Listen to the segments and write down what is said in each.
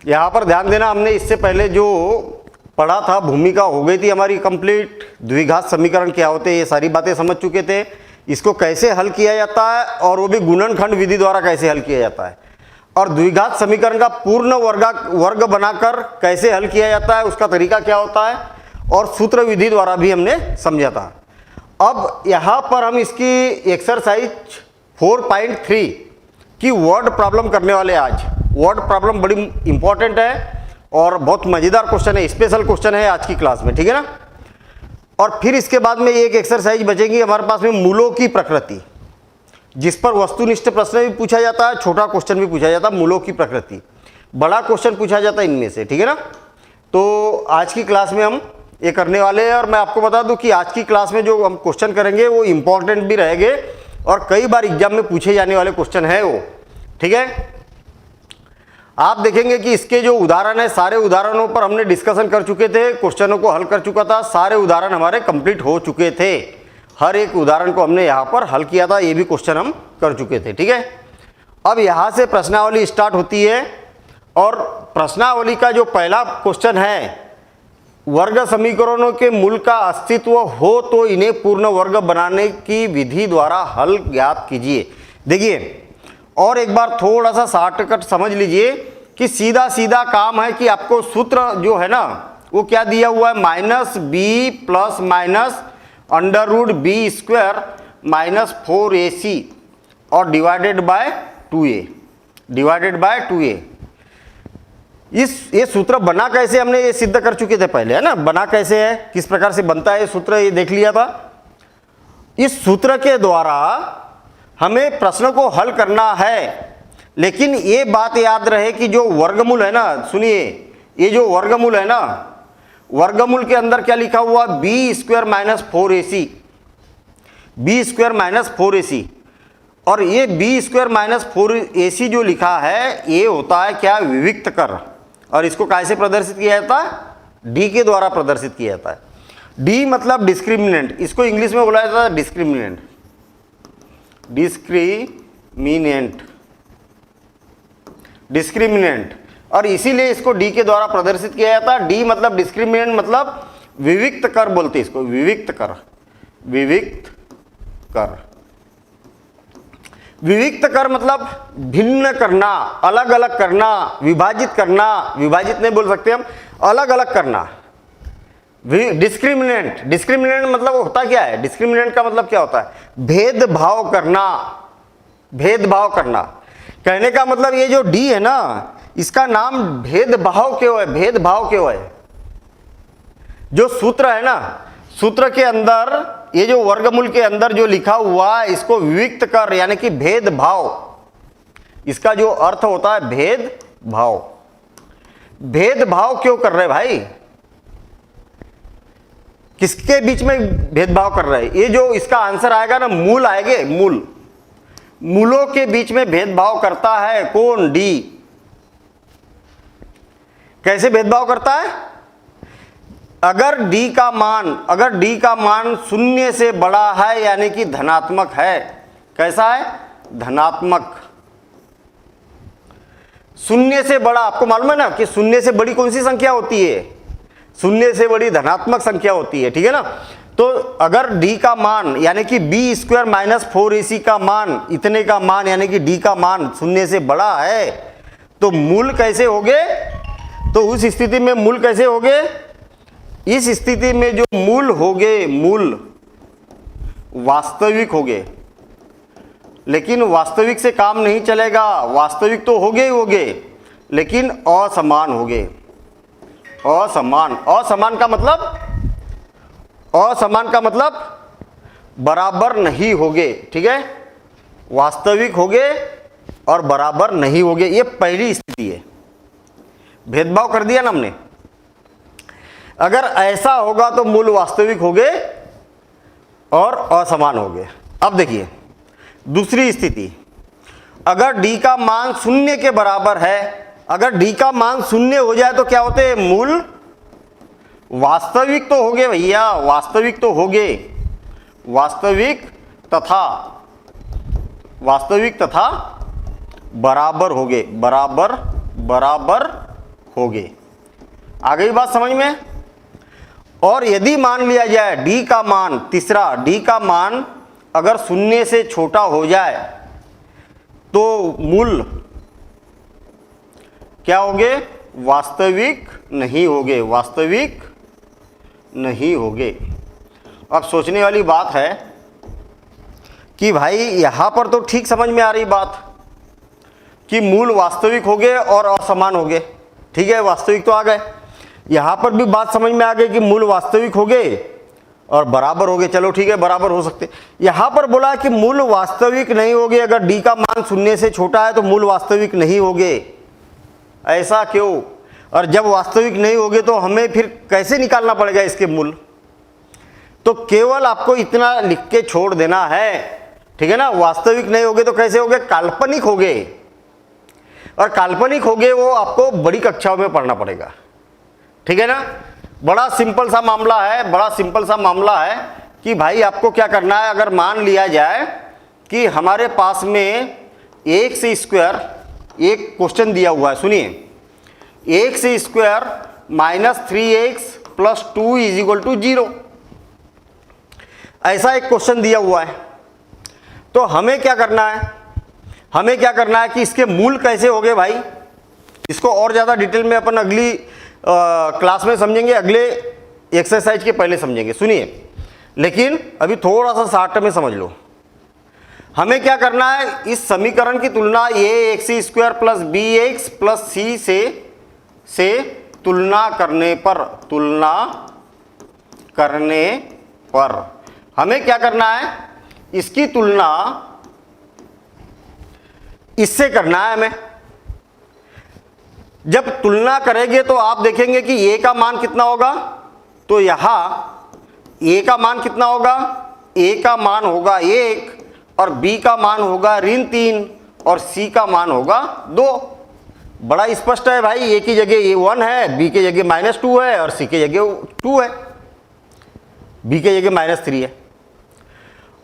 यहाँ पर ध्यान देना, हमने इससे पहले जो पढ़ा था भूमिका हो गई थी हमारी कंप्लीट। द्विघात समीकरण क्या होते हैं ये सारी बातें समझ चुके थे, इसको कैसे हल किया जाता है और वो भी गुणनखंड विधि द्वारा कैसे हल किया जाता है, और द्विघात समीकरण का पूर्ण वर्ग बनाकर कैसे हल किया जाता है उसका तरीका क्या होता है, और सूत्र विधि द्वारा भी हमने समझा था। अब यहाँ पर हम इसकी एक्सरसाइज 4.3 की वर्ड प्रॉब्लम करने वाले। आज वर्ड प्रॉब्लम बड़ी इंपॉर्टेंट है और बहुत मज़ेदार क्वेश्चन है, स्पेशल क्वेश्चन है आज की क्लास में, ठीक है ना। और फिर इसके बाद में एक एक्सरसाइज बचेगी हमारे पास में, मूलों की प्रकृति, जिस पर वस्तुनिष्ठ प्रश्न भी पूछा जाता है, छोटा क्वेश्चन भी पूछा जाता है। मूलों की प्रकृति बड़ा क्वेश्चन पूछा जाता है इनमें से, ठीक है ना। तो आज की क्लास में हम ये करने वाले हैं, और मैं आपको बता दूं कि आज की क्लास में जो हम क्वेश्चन करेंगे वो इंपॉर्टेंट भी रहेंगे और कई बार एग्जाम में पूछे जाने वाले क्वेश्चन है वो, ठीक है। आप देखेंगे कि इसके जो उदाहरण है, सारे उदाहरणों पर हमने डिस्कशन कर चुके थे, क्वेश्चनों को हल कर चुका था, सारे उदाहरण हमारे कंप्लीट हो चुके थे। हर एक उदाहरण को हमने यहाँ पर हल किया था, ये भी क्वेश्चन हम कर चुके थे, ठीक है। अब यहाँ से प्रश्नावली स्टार्ट होती है, और प्रश्नावली का जो पहला क्वेश्चन है, वर्ग समीकरणों के मूल का अस्तित्व हो तो इन्हें पूर्ण वर्ग बनाने की विधि द्वारा हल ज्ञात कीजिए। देखिए और एक बार थोड़ा सा शॉर्टकट समझ लीजिए कि सीधा सीधा काम है कि आपको सूत्र जो है ना वो क्या दिया हुआ है, -b plus minus √b² minus 4ac और डिवाइडेड बाय 2a। ये सूत्र बना कैसे, हमने ये सिद्ध कर चुके थे पहले, है ना। बना कैसे है, किस प्रकार से बनता है ये सूत्र, ये देख लिया था। इस सूत्र के द्वारा हमें प्रश्न को हल करना है, लेकिन ये बात याद रहे कि जो वर्गमूल है ना, सुनिए, ये जो वर्गमूल है ना, वर्गमूल के अंदर क्या लिखा हुआ, b² minus 4ac, b² minus 4ac, और ये b² माइनस 4ac जो लिखा है ये होता है क्या, विविक्त कर। और इसको कैसे प्रदर्शित किया जाता है, d के द्वारा प्रदर्शित किया जाता है। d मतलब डिस्क्रिमिनेंट, इसको इंग्लिश में बोला जाता है डिस्क्रिमिनेंट, डिस्क्रिमिनेंट, और इसीलिए इसको d के द्वारा प्रदर्शित किया जाता है। d मतलब डिस्क्रिमिनेंट, मतलब विविक्त कर बोलते हैं इसको, विविक्त कर। विविक्त कर मतलब भिन्न करना, अलग अलग करना, विभाजित करना, विभाजित नहीं बोल सकते हम, अलग अलग करना। डिस्क्रिमिनेंट मतलब होता क्या है, डिस्क्रिमिनेंट का मतलब क्या होता है, भेदभाव करना। कहने का मतलब ये जो डी है ना, इसका नाम भेदभाव क्यों है, जो सूत्र है ना, सूत्र के अंदर ये जो वर्गमूल के अंदर जो लिखा हुआ है इसको विविक्त कर यानी कि भेदभाव, इसका जो अर्थ होता है भेदभाव क्यों कर रहे भाई, किसके बीच में भेदभाव कर रहे हैं, ये जो इसका आंसर आएगा ना, मूल आएंगे, मूलों के बीच में भेदभाव करता है कौन, डी। कैसे भेदभाव करता है, अगर d का मान 0 से बड़ा है यानी कि धनात्मक है, कैसा है, धनात्मक। 0 से बड़ा, आपको मालूम है ना कि 0 से बड़ी कौन सी संख्या होती है, 0 से बड़ी धनात्मक संख्या होती है, ठीक है ना। तो अगर d का मान यानी कि b² माइनस 4ac का मान, इतने का मान यानी कि d का मान 0 से बड़ा है, तो मूल कैसे होंगे, तो उस स्थिति में मूल कैसे होंगे, इस स्थिति में जो मूल होंगे, मूल वास्तविक होंगे। लेकिन वास्तविक से काम नहीं चलेगा, वास्तविक तो होंगे लेकिन असमान होंगे। असमान का मतलब बराबर नहीं होंगे, ठीक है। वास्तविक होंगे और बराबर नहीं होंगे, ये पहली स्थिति है। भेदभाव कर दिया ना हमने। अगर ऐसा होगा तो मूल वास्तविक होंगे और असमान होंगे। अब देखिए दूसरी स्थिति, अगर d का मान 0 के बराबर है, अगर d का मान 0 हो जाए तो क्या होते हैं, मूल वास्तविक तो होंगे भैया, वास्तविक तो होंगे, वास्तविक तथा बराबर होगे, बराबर बराबर होगे। आ गई बात समझ में। और यदि मान लिया जाए डी का मान, तीसरा डी का मान अगर शून्य से छोटा हो जाए तो मूल क्या होंगे, वास्तविक नहीं होंगे, वास्तविक नहीं होंगे। अब सोचने वाली बात है कि भाई यहां पर तो ठीक समझ में आ रही बात कि मूल वास्तविक होंगे और असमान होंगे, ठीक है, वास्तविक तो आ गए। यहां पर भी बात समझ में आ गई कि मूल वास्तविक होंगे और बराबर होंगे, चलो ठीक है, बराबर हो सकते। यहां पर बोला कि मूल वास्तविक नहीं होंगे, अगर डी का मान शून्य से छोटा है तो मूल वास्तविक नहीं होंगे। ऐसा क्यों? और जब वास्तविक नहीं होंगे तो हमें फिर कैसे निकालना पड़ेगा इसके मूल? तो केवल आपको इतना लिख के छोड़ देना है, ठीक है ना। वास्तविक नहीं होंगे तो कैसे होंगे, काल्पनिक होंगे। और काल्पनिक होंगे वो आपको बड़ी कक्षाओं में पढ़ना पड़ेगा, ठीक है ना। बड़ा सिंपल सा मामला है, बड़ा सिंपल सा मामला है कि भाई आपको क्या करना है। अगर मान लिया जाए कि हमारे पास में एक से स्क्वायर, एक क्वेश्चन दिया हुआ है, सुनिए, x square minus 3x plus 2 is equal to 0, ऐसा एक क्वेश्चन दिया हुआ है। तो हमें क्या करना है, हमें क्या करना है कि इसके मूल कैसे होंगे भाई। इसको और ज़्यादा डिटेल में अपन अगली क्लास में समझेंगे, अगले एक्सरसाइज के पहले समझेंगे, सुनिए। लेकिन अभी थोड़ा सा शॉर्ट में समझ लो। हमें क्या करना है, इस समीकरण की तुलना A X square plus B X plus C से तुलना करने पर हमें क्या करना है, इसकी तुलना इससे करना है हमें। जब तुलना करेंगे तो आप देखेंगे कि ए का मान कितना होगा, तो यहां ए का मान कितना होगा, ए का मान होगा 1 और बी का मान होगा ऋण 3 और सी का मान होगा 2। बड़ा स्पष्ट है भाई, ए की जगह ए 1 है, बी की जगह -2 है और सी की जगह 2 है, बी की जगह -3 है।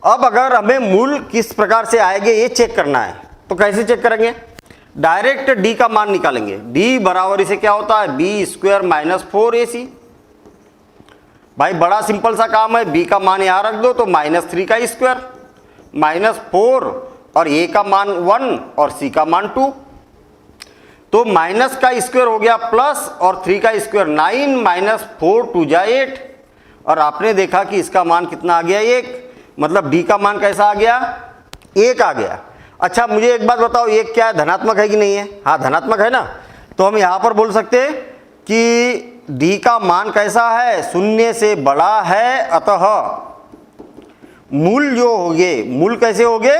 अब अगर हमें मूल किस प्रकार से आएंगे ये चेक करना है, तो कैसे चेक करेंगे, डायरेक्ट डी का मान निकालेंगे। डी बराबर इसे क्या होता है, बी स्क्वायर माइनस 4ac। भाई बड़ा सिंपल सा काम है, बी का मान यहां रख दो तो -3 का स्क्वायर -4 और ए का मान 1 और सी का मान 2, तो माइनस का स्क्वायर हो गया प्लस और 3 का स्क्वायर 9 -4 2 जा 8 और आपने देखा कि इसका मान कितना आ गया 1, मतलब डी का मान कैसा आ गया, 1 आ गया। अच्छा मुझे एक बात बताओ, ये क्या है, धनात्मक है कि नहीं है? हाँ धनात्मक है ना। तो हम यहां पर बोल सकते हैं कि डी का मान कैसा है, 0 से बड़ा है, अतः मूल जो होंगे, मूल कैसे होंगे,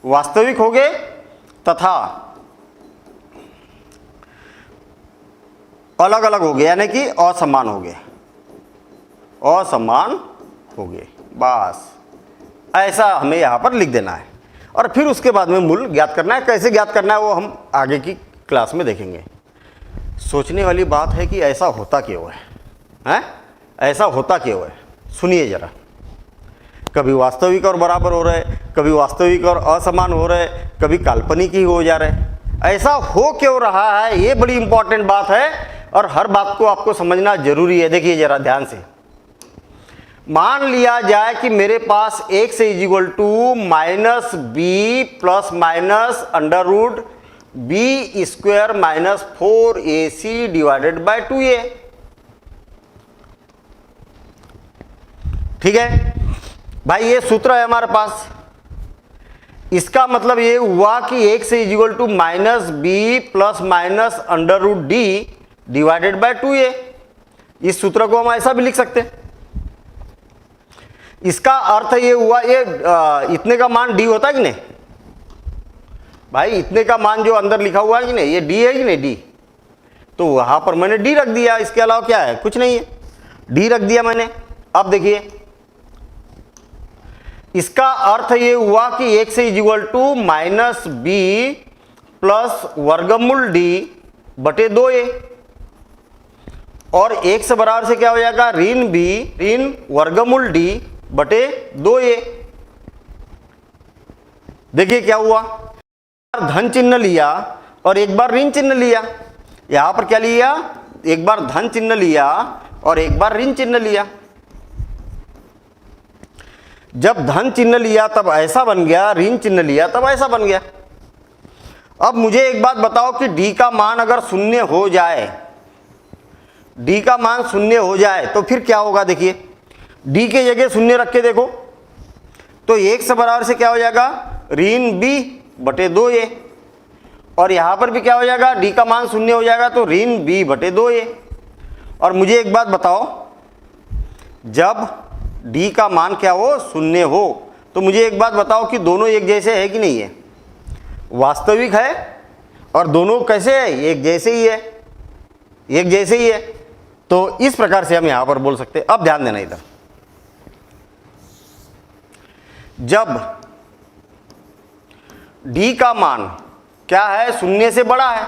वास्तविक होंगे तथा अलग अलग होंगे, यानी कि असमान होंगे, असमान होंगे। बस ऐसा हमें यहां पर लिख देना है और फिर उसके बाद में मूल ज्ञात करना है। कैसे ज्ञात करना है वो हम आगे की क्लास में देखेंगे। सोचने वाली बात है कि ऐसा होता क्यों है, हैं? ऐसा होता क्यों है, सुनिए जरा। कभी वास्तविक और बराबर हो रहे, कभी वास्तविक और असमान हो रहे, कभी काल्पनिक ही हो जा रहे। ऐसा हो क्यों रहा है, ये बड़ी इंपॉर्टेंट बात है और हर बात को आपको समझना जरूरी है। देखिए जरा ध्यान से, मान लिया जाए कि मेरे पास x is equal to minus B plus minus under root B square minus 4ac divided by 2a, ठीक है भाई, ये सूत्र है हमारे पास। इसका मतलब ये हुआ कि x is equal to minus B plus minus under root D divided by 2a। इस सूत्र को हम ऐसा भी लिख सकते हैं। इसका अर्थ ये हुआ, ये इतने का मान डी होता है कि नहीं भाई, इतने का मान जो अंदर लिखा हुआ है कि नहीं, ये डी है कि नहीं, डी, तो वहां पर मैंने डी रख दिया, इसके अलावा क्या है, कुछ नहीं है, डी रख दिया मैंने। अब देखिए इसका अर्थ ये हुआ कि x is equal to minus B plus वर्गमूल डी बटे 2a और x बराबर से क्या हो जाएगा, ऋण बी ऋण वर्गमूल डी बटे 2a। देखिए क्या हुआ, धन चिन्ह लिया और एक बार ऋण चिन्ह लिया। यहां पर क्या लिया, एक बार धन चिन्ह लिया और एक बार ऋण चिन्ह लिया। जब धन चिन्ह लिया तब ऐसा बन गया, ऋण चिन्ह लिया तब ऐसा बन गया। अब मुझे एक बात बताओ कि d का मान अगर शून्य हो जाए, d का मान शून्य हो जाए तो फिर क्या होगा। देखिए d के जगह शून्य रख के देखो तो x बराबर से क्या हो जाएगा, ऋण b बटे 2a। और यहां पर भी क्या हो जाएगा, d का मान शून्य हो जाएगा तो ऋण b बटे 2a। और मुझे एक बात बताओ, जब d का मान क्या हो, शून्य हो, तो मुझे एक बात बताओ कि दोनों एक जैसे है कि नहीं है, वास्तविक है और दोनों कैसे है, एक जैसे ही है, एक जैसे ही है। तो इस प्रकार से हम यहां पर बोल सकते हैं। अब ध्यान देना इधर, जब d का मान क्या है, शून्य से बड़ा है,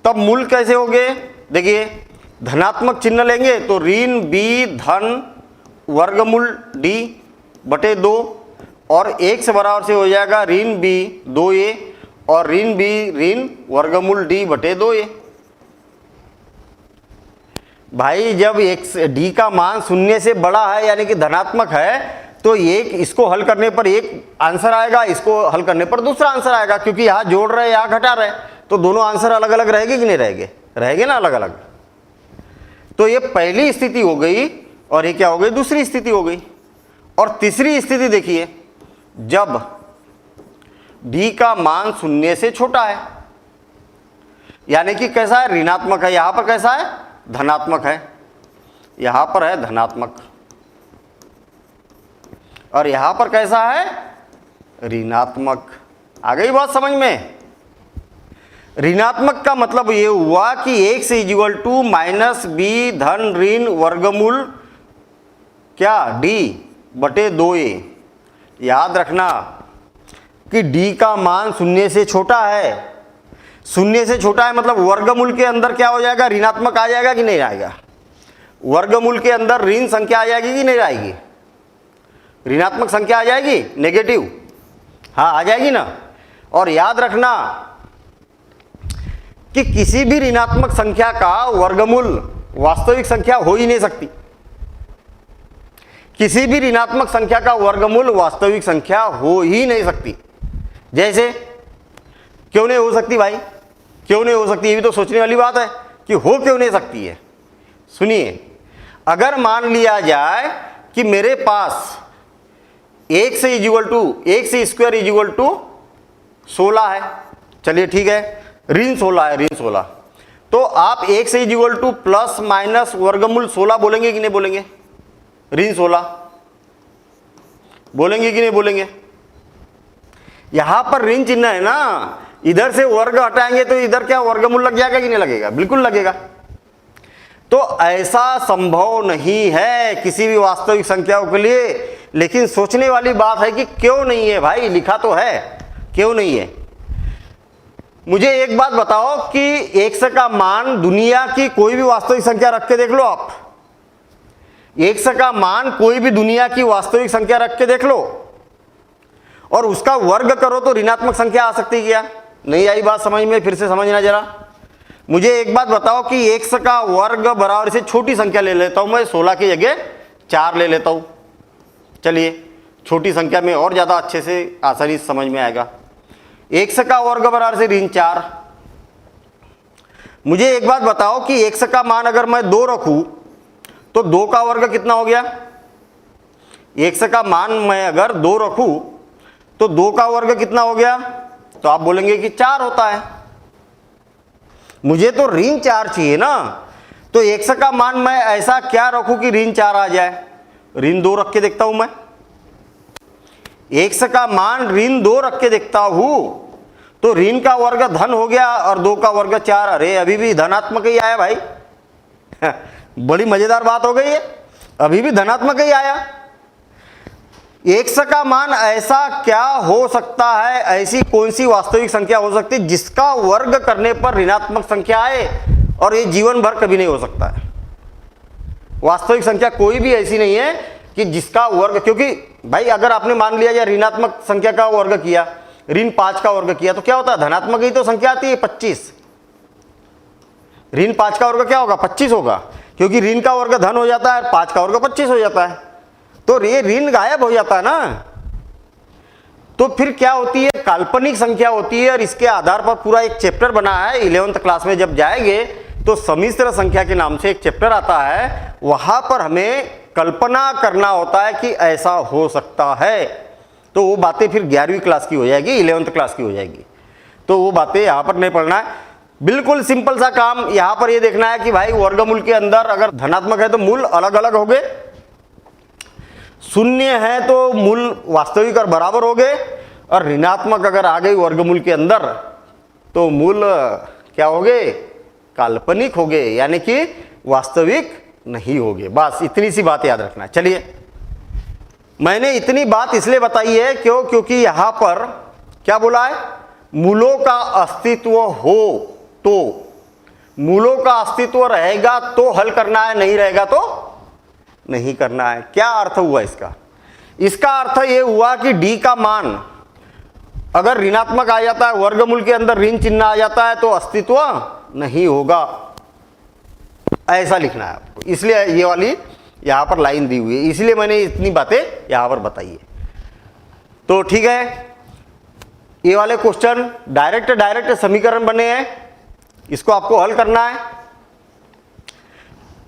तब मूल कैसे हो गए। देखिए धनात्मक चिन्ह लेंगे तो ऋण b धन वर्गमूल d बटे 2 और x बराबर से हो जाएगा ऋण b 2a और ऋण b ऋण वर्गमूल d बटे 2a। भाई जब x d का मान शून्य से बड़ा है यानी कि धनात्मक है, तो एक इसको हल करने पर एक आंसर आएगा, इसको हल करने पर दूसरा आंसर आएगा, क्योंकि यहाँ जोड़ रहे यहाँ घटा रहे, तो दोनों आंसर अलग अलग रहेंगे कि नहीं रहेंगे, रहेंगे ना अलग अलग। तो ये पहली स्थिति हो गई और ये क्या हो गई, दूसरी स्थिति हो गई। और तीसरी स्थिति देखिए, जब d का मान शून्य से छोटा है, यानी कि कैसा है, ऋणात्मक है। यहां पर कैसा है, धनात्मक है, यहां पर है धनात्मक और यहां पर कैसा है, ऋणात्मक। आ गई बात समझ में। ऋणात्मक का मतलब ये हुआ कि x equal to minus B धन ऋण वर्गमूल क्या d बटे 2a। याद रखना कि d का मान शून्य से छोटा है, शून्य से छोटा है मतलब वर्गमूल के अंदर क्या हो जाएगा, ऋणात्मक आ जाएगा कि नहीं आएगा, वर्गमूल के अंदर ऋण संख्या आ जाएगी कि नहीं आएगी, ऋणात्मक संख्या आ जाएगी, नेगेटिव, हाँ आ जाएगी ना। और याद रखना कि किसी भी ऋणात्मक संख्या का वर्गमूल वास्तविक संख्या हो ही नहीं सकती, किसी भी ऋणात्मक संख्या का वर्गमूल वास्तविक संख्या हो ही नहीं सकती। जैसे क्यों नहीं हो सकती भाई, क्यों नहीं हो सकती, ये भी तो सोचने वाली बात है कि हो क्यों नहीं सकती है। सुनिए, अगर मान लिया जाए कि मेरे पास x equal to x square equal to 16 है, चलिए ठीक है, ऋण 16 है, ऋण 16, तो आप x equal two plus minus वर्गमूल 16 बोलेंगे कि नहीं बोलेंगे, ऋण 16 बोलेंगे कि नहीं बोलेंगे। यहां पर ऋण चिन्ह है ना, इधर से वर्ग हटाएंगे तो इधर क्या वर्गमूल लग जाएगा कि नहीं लगेगा, बिल्कुल लगेगा। तो ऐसा संभव नहीं है किसी भी वास्तविक संख्याओं के लिए, लेकिन सोचने वाली बात है कि क्यों नहीं है भाई, लिखा तो है, क्यों नहीं है। मुझे एक बात बताओ कि x का मान दुनिया की कोई भी वास्तविक संख्या रख के देख लो, आप x का मान कोई भी दुनिया की वास्तविक संख्या रख के देख लो और उसका वर्ग करो तो ऋणात्मक संख्या आ सकती है क्या, नहीं आई बात समझ में, फिर से समझना जरा। मुझे एक बात बताओ कि x का वर्ग बराबर से छोटी संख्या ले लेता हूं मैं, 16 की जगह 4 ले लेता हूं, चलिए छोटी संख्या में और ज्यादा अच्छे से आसानी से समझ में आएगा। x का वर्ग बराबर से ऋण 4। मुझे एक बात बताओ कि x का मान अगर मैं 2 रखूं तो 2 का वर्ग कितना हो गया, x का मान मैं अगर 2 रखूं तो 2 का वर्ग कितना हो गया, तो आप बोलेंगे कि 4 होता है। मुझे तो ऋण 4 चाहिए ना, तो x का मान मैं ऐसा क्या रखूं कि ऋण 4 आ जाए, ऋण 2 रख के देखता हूं मैं, x का मान ऋण 2 रख के देखता हूं तो ऋण का वर्ग धन हो गया और 2 का वर्ग 4, अरे अभी भी धनात्मक ही आया भाई बड़ी मजेदार बात हो गई है, अभी भी धनात्मक ही आया। x का मान ऐसा क्या हो सकता है, ऐसी कौन सी वास्तविक संख्या हो सकती है जिसका वर्ग करने पर ऋणात्मक संख्या आए, और ये जीवन भर कभी नहीं हो सकता है। वास्तविक संख्या कोई भी ऐसी नहीं है कि जिसका वर्ग, क्योंकि भाई अगर आपने मान लिया या ऋणात्मक संख्या का वर्ग किया, ऋण 5 का वर्ग किया तो क्या होता है, धनात्मक ही तो संख्या आती है 25। ऋण 5 का वर्ग क्या होगा, 25 होगा, क्योंकि ऋण का वर्ग धन हो जाता है, 5 का वर्ग 25 हो जाता है, तो ये ऋण गायब हो जाता है ना। तो फिर क्या होती है, काल्पनिक संख्या होती है, और इसके आधार पर पूरा एक चैप्टर बना है। 11th क्लास में जब जाएंगे तो सम्मिश्र संख्या के नाम से एक चैप्टर आता है, वहां पर हमें कल्पना करना होता है कि ऐसा हो सकता है। तो वो बातें फिर 11वीं क्लास की हो जाएगी, 11th क्लास की हो जाएगी, तो वो बातें यहाँ पर नहीं पढ़ना है। बिल्कुल सिंपल सा काम यहाँ पर ये देखना है कि भाई वर्गमूल के अंदर अगर धनात्मक है तो मूल अलग अलग हो गए, शून्य है तो मूल वास्तविक और बराबर हो गए, और ऋणात्मक अगर आ गई वर्गमूल के अंदर तो मूल क्या हो गए, काल्पनिक हो गए, यानी कि वास्तविक नहीं हो गए। बस इतनी सी बात याद रखना। चलिए, मैंने इतनी बात इसलिए बताई है क्योंकि यहां पर क्या बोला है, मूलों का अस्तित्व हो तो, मूलों का अस्तित्व रहेगा तो हल करना है, नहीं रहेगा तो नहीं करना है। क्या अर्थ हुआ इसका, इसका अर्थ ये हुआ कि डी का मान अगर ऋणात्मक आ जाता है, वर्गमूल के अंदर ऋण चिन्ह आ जाता है तो अस्तित्व नहीं होगा, ऐसा लिखना है आपको। इसलिए ये वाली यहां पर लाइन दी हुई है, इसलिए मैंने इतनी बातें यहां पर बताई है। तो ठीक है, ये वाले क्वेश्चन डायरेक्ट समीकरण बने हैं, इसको आपको हल करना है।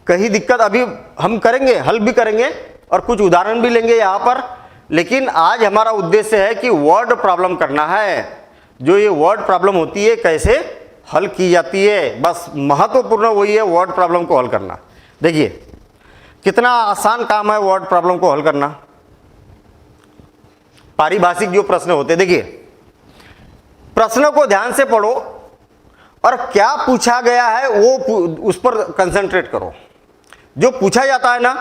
कहीं दिक्कत अभी हम करेंगे, हल भी करेंगे और कुछ उदाहरण भी लेंगे यहां पर, लेकिन आज हमारा उद्देश्य है कि वर्ड प्रॉब्लम करना है। जो ये वर्ड प्रॉब्लम होती है कैसे हल की जाती है, बस महत्वपूर्ण वही है, वर्ड प्रॉब्लम को हल करना। देखिए कितना आसान काम है वर्ड प्रॉब्लम को हल करना। पारिभाषिक जो प्रश्न होते हैं, देखिए प्रश्न को ध्यान से पढ़ो और क्या पूछा गया है वो उस पर कंसंट्रेट करो। जो पूछा जाता है ना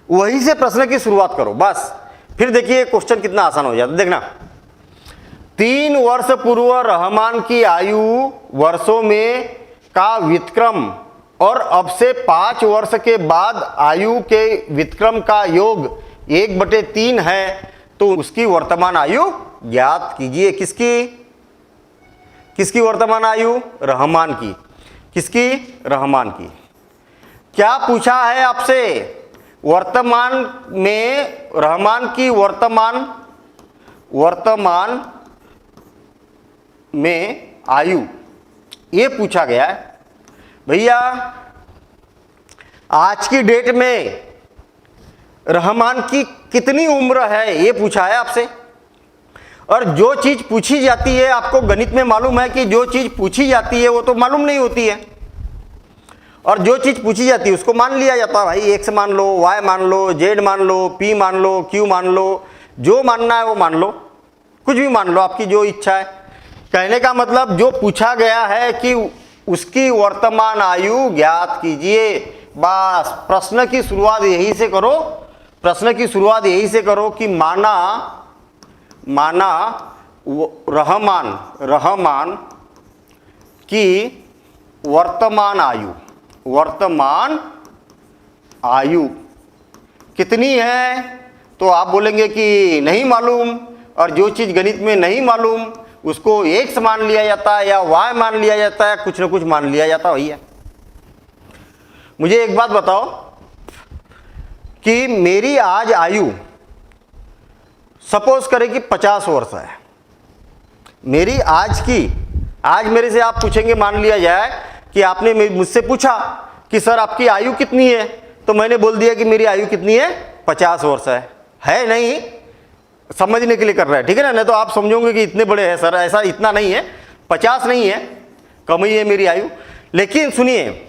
वहीं से प्रश्न की शुरुआत करो बस। फिर देखिए क्वेश्चन कितना आसान हो जाता है। देखना, 3 वर्ष पूर्व रहमान की आयु वर्षों में का व्युत्क्रम और अब से 5 वर्ष के बाद आयु के व्युत्क्रम का योग 1/3 है, तो उसकी वर्तमान आयु ज्ञात कीजिए। किसकी वर्तमान आयु, रहमान की। किसकी, रहमान की। क्या पूछा है आपसे, वर्तमान में रहमान की वर्तमान में आयु, ये पूछा गया है। भैया आज की डेट में रहमान की कितनी उम्र है ये पूछा है आपसे। और जो चीज पूछी जाती है, आपको गणित में मालूम है कि जो चीज पूछी जाती है वो तो मालूम नहीं होती है, और जो चीज पूछी जाती है उसको मान लिया जाता है। भाई एक्स मान लो, वाई मान लो, जेड मान लो, पी मान लो, क्यू मान लो, जो मानना है वो मान लो, कुछ भी मान लो, आपकी जो इच्छा है। कहने का मतलब जो पूछा गया है कि उसकी वर्तमान आयु ज्ञात कीजिए, बस। प्रश्न की शुरुआत यही से करो, प्रश्न की शुरुआत यही से करो कि माना रहमान की वर्तमान आयु कितनी है, तो आप बोलेंगे कि नहीं मालूम। और जो चीज गणित में नहीं मालूम उसको एक्स मान लिया जाता है या वाई मान लिया जाता है, कुछ ना कुछ मान लिया जाता है। भैया मुझे एक बात बताओ कि मेरी आज आयु सपोज करें कि 50 वर्ष है, मेरी आज मेरे से आप पूछेंगे, मान लिया जाए कि आपने मुझसे पूछा कि सर आपकी आयु कितनी है, तो मैंने बोल दिया कि मेरी आयु कितनी है, 50 वर्ष है नहीं, समझने के लिए कर रहा है, ठीक है ना। नहीं तो आप समझोगे कि इतने बड़े हैं सर, ऐसा इतना नहीं है, 50 नहीं है, कम ही है मेरी आयु। लेकिन सुनिए,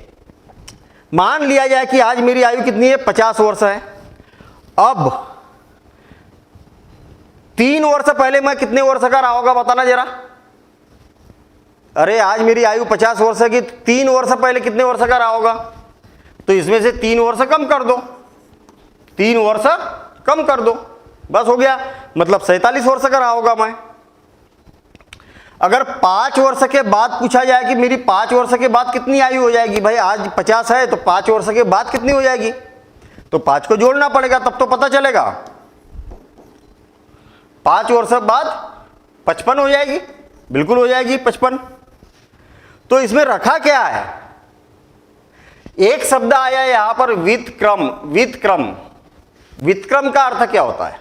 मान लिया जाए कि आज मेरी आयु कितनी है, 50 वर्ष है। अब 3 वर्ष पहले मैं कितने वर्ष का रहा होगा बताना जरा। अरे आज मेरी आयु 50 वर्ष की, 3 वर्ष पहले कितने वर्ष का रहा होगा, तो इसमें से 3 वर्ष कम कर दो, 3 वर्ष कम कर दो, बस हो गया। मतलब 47 वर्ष का रहा होगा मैं। अगर 5 वर्ष के बाद पूछा जाए कि मेरी 5 वर्ष के बाद कितनी आयु हो जाएगी, भाई आज 50 है तो 5 वर्ष के बाद कितनी हो जाएगी, तो 5 को जोड़ना पड़ेगा, तब तो पता चलेगा। 5 वर्ष बाद 55 हो जाएगी, बिल्कुल हो जाएगी 55। तो इसमें रखा क्या है, एक शब्द आया यहां पर व्युत्क्रम। व्युत्क्रम, व्युत्क्रम का अर्थ क्या होता है?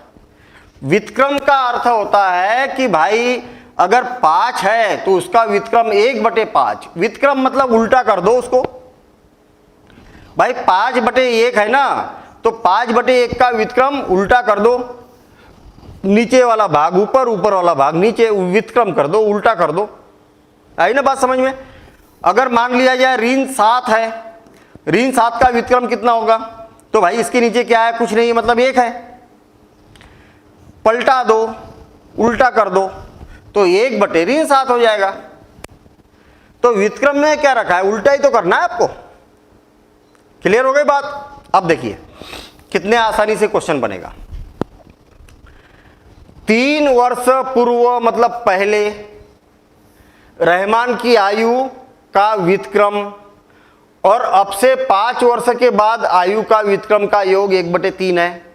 व्युत्क्रम का अर्थ होता है कि भाई अगर 5 है तो उसका व्युत्क्रम 1/5। व्युत्क्रम मतलब उल्टा कर दो उसको। भाई 5/1 है ना, तो 5/1 का व्युत्क्रम उल्टा कर दो, नीचे वाला भाग ऊपर, ऊपर वाला भाग नीचे, व्युत्क्रम कर दो, उल्टा कर दो। आई ना बात समझ में? अगर मान लिया जाए ऋण 7 है, ऋण 7 का व्युत्क्रम कितना होगा? तो भाई इसके नीचे क्या है, कुछ नहीं है, मतलब 1 है, पलटा दो, उल्टा कर दो, तो 1/7 हो जाएगा। तो व्युत्क्रम में क्या रखा है, उल्टा ही तो करना है आपको। क्लियर हो गई बात? अब देखिए कितने आसानी से क्वेश्चन बनेगा। 3 वर्ष पूर्व मतलब पहले रहमान की आयु का व्युत्क्रम और अब से 5 वर्ष के बाद आयु का व्युत्क्रम का योग 1/3 है।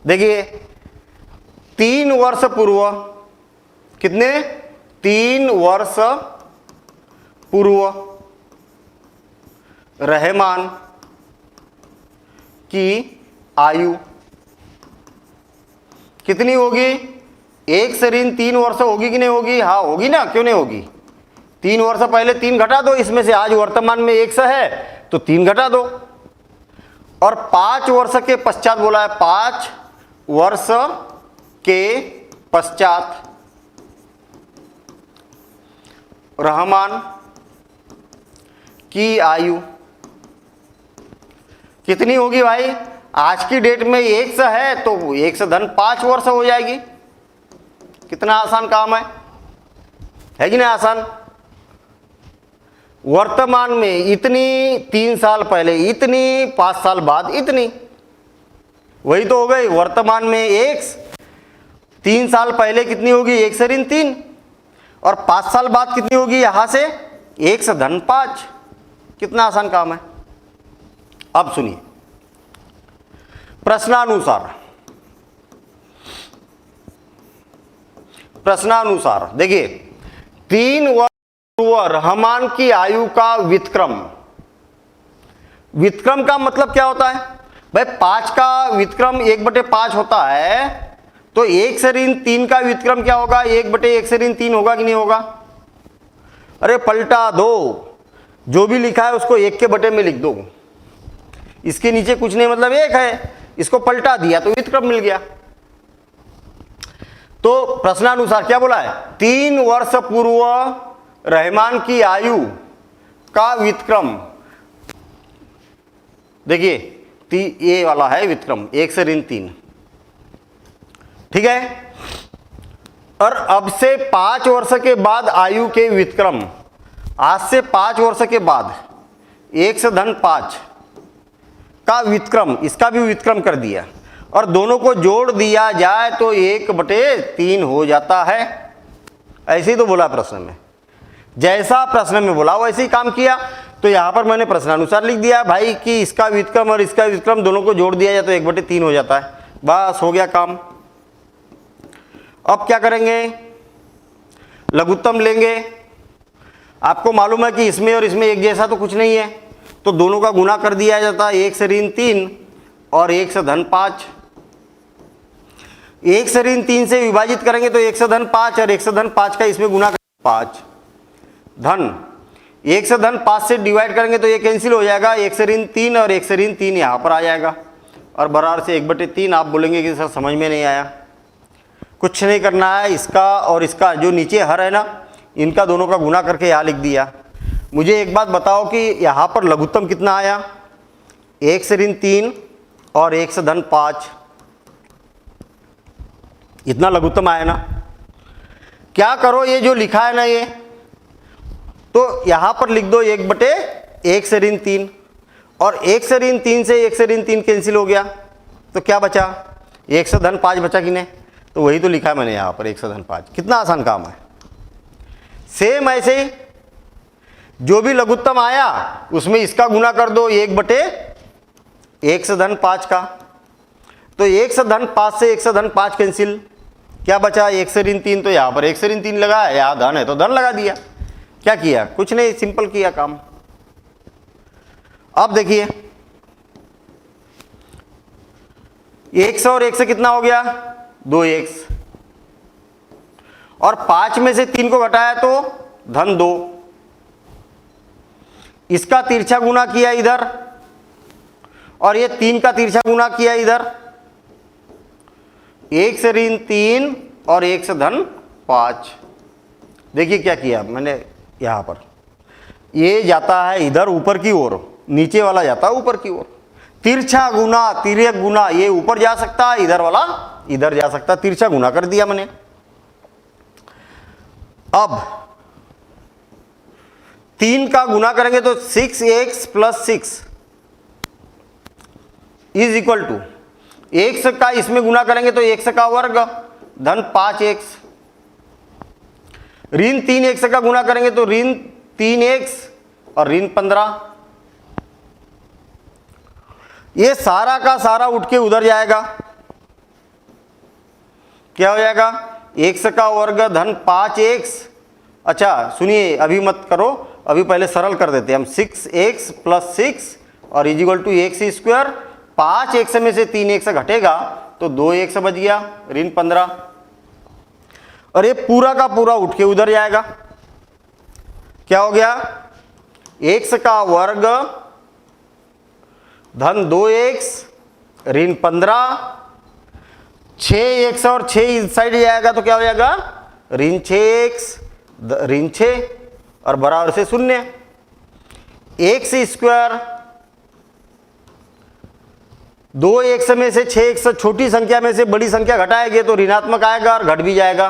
देखिए 3 वर्ष पूर्व, कितने? 3 वर्ष पूर्व रहमान की आयु कितनी होगी? 1 से ऋण 3 वर्ष होगी कि नहीं होगी? हाँ होगी ना, क्यों नहीं होगी? 3 वर्ष पहले 3 घटा दो, इसमें से आज वर्तमान में 100 है तो 3 घटा दो, और 5 वर्ष के पश्चात बोला है, 5 वर्ष के पश्चात रहमान की आयु कितनी होगी भाई? आज की डेट में 100 है तो 100-5 वर्ष हो जाएगी। कितना आसान काम है कि नहीं आसान? वर्तमान में इतनी, 3 साल पहले इतनी, 5 साल बाद इतनी, वही तो हो गई। वर्तमान में 1, 3 साल पहले कितनी होगी? 1 से ऋण 3, और 5 साल बाद कितनी होगी? यहां से 100-5। कितना आसान काम है। अब सुनिए प्रश्नानुसार, प्रश्नानुसार देखिए 3 वर्ष पूर्व रहमान की आयु का व्युत्क्रम। व्युत्क्रम का मतलब क्या होता है भाई? 5 का व्युत्क्रम 1/5 होता है, तो 1 से ऋण 3 का व्युत्क्रम क्या होगा? 1/1 से ऋण 3 होगा कि नहीं होगा? अरे पलटा दो, जो भी लिखा है उसको 1 के बटे में लिख दो, इसके नीचे कुछ नहीं, मतलब 1 है, इसको पलटा दिया तो व्युत्क्रम मिल गया। तो प्रश्नानुसार क्या बोला है? 3 वर्ष पूर्व रहमान की आयु का व्युत्क्रम, देखिए ये वाला है व्युत्क्रम 1 से ऋण 3, ठीक है। और अब से 5 वर्ष के बाद आयु के व्युत्क्रम, आज से 5 वर्ष के बाद 100-5 का व्युत्क्रम, इसका भी व्युत्क्रम कर दिया, और दोनों को जोड़ दिया जाए तो 1/3 हो जाता है। ऐसे ही तो बोला प्रश्न में, जैसा प्रश्न में बोला वैसे ही काम किया। तो यहां पर मैंने प्रश्नानुसार लिख दिया भाई कि इसका व्युत्क्रम और इसका व्युत्क्रम दोनों को जोड़ दिया जाए तो 1/3 हो जाता है। बस हो गया काम। अब क्या करेंगे? लघुत्तम लेंगे। आपको मालूम है कि इसमें और इसमें एक जैसा तो कुछ नहीं है, तो दोनों का गुना कर दिया जाता है, 1 से ऋण 3 और 100-5। 1 से ऋण 3 से विभाजित करेंगे तो 100-5, और 100-5 का इसमें गुना 5 धन 100-5 से डिवाइड करेंगे तो ये कैंसिल हो जाएगा, 1 से ऋण 3 और 1 से ऋण 3 यहाँ पर आ जाएगा, और बराबर से 1/3। आप बोलेंगे कि सर समझ में नहीं आया। कुछ नहीं करना है, इसका और इसका जो नीचे हर है ना, इनका दोनों का गुना करके यहाँ लिख दिया। मुझे एक बात बताओ कि यहाँ पर लघुत्तम कितना आया? 1 से ऋण 3 और 100-5, इतना लघुत्तम आया ना। क्या करो, ये जो लिखा है ना ये, तो यहाँ पर लिख दो 1/1 से ऋण 3, और 1 से ऋण 3 से 1 से ऋण 3 कैंसिल हो गया, तो क्या बचा? 100-5 बचा कि नहीं? तो वही तो लिखा है मैंने यहाँ पर 100-5। कितना आसान काम है। सेम ऐसे ही जो भी लघुत्तम आया उसमें इसका गुना कर दो 1/100-5 का, तो 100-5 से 100-5 कैंसिल, क्या बचा, 1 से ऋण 3, तो यहाँ पर 1 से ऋण 3 लगा, यहाँ धन है तो धन लगा दिया। क्या किया, कुछ नहीं, सिंपल किया काम। अब देखिए 1 से और 1 से कितना हो गया, 2x, और 5 में से 3 को घटाया तो धन 2। इसका तिरछा गुना किया इधर, और ये 3 का तिरछा गुना किया इधर। 1 से ऋण 3 और 1 से धन 5। देखिए क्या किया मैंने, यहां पर ये जाता है इधर ऊपर की ओर, नीचे वाला जाता है ऊपर की ओर। तिरछा गुना, तिर्यक गुना, ये ऊपर जा सकता है, इधर वाला इधर जा सकता है, तिरछा गुना कर दिया मैंने। अब 3 का गुना करेंगे तो 6x + 6 is equal to, x का इसमें गुना करेंगे तो x का वर्ग धन 5x, ऋण 3x का गुना करेंगे तो ऋण 3x और ऋण 15। ये सारा का सारा उठ के उधर जाएगा, क्या हो जाएगा, x का वर्ग धन 5x। अच्छा सुनिए, अभी मत करो, अभी पहले सरल कर देते हैं हम। 6x + 6 और is equal to x²। 5x में से 3x घटेगा तो 2x बच गया, ऋण 15, और ये पूरा का पूरा उठ के उधर जाएगा। क्या हो गया, x का वर्ग धन 2x ऋण 15, 6x और 6 इस साइड जाएगा तो क्या हो जाएगा, ऋण 6x ऋण 6 और बराबर से 0। x², 2x में से 6x, छोटी संख्या में से बड़ी संख्या घटाएंगे तो ऋणात्मक आएगा और घट भी जाएगा।